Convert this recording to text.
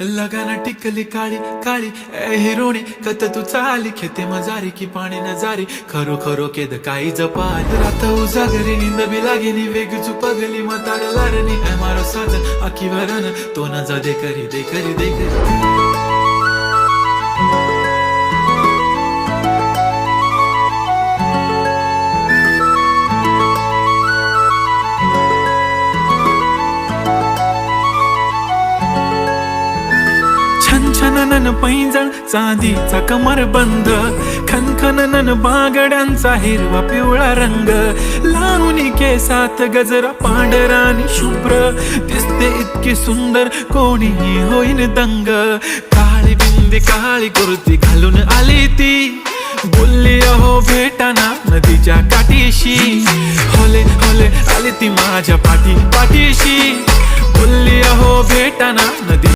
लगाना टिकली काळी काळी ए हिरोणी कत तू चाली खेते मजारी की पाणी नजारी खरो खरो केद काही जपाल रात उजागरी निंद बी लागेनी वेग चुपगली मतार लारणी ए मारो साजन आखी वरन तो न जा दे करी दे करी दे करी छनछनन पैंजण चांदीचा कमर बंद खनखनन बागड्यांचा हिरवा पिवळा रंग लावणी केसात गजरा पांढरा आणि शुभ्र दिसते इतकी सुंदर कोणीही होईन दंग काळी बिंदी काळी कुर्ती घालून आली ती बोलली अहो भेटाना नदीच्या काठीशी होले होले आली ती माझ्या पाठीशी बोलली अहो भेटाना नदी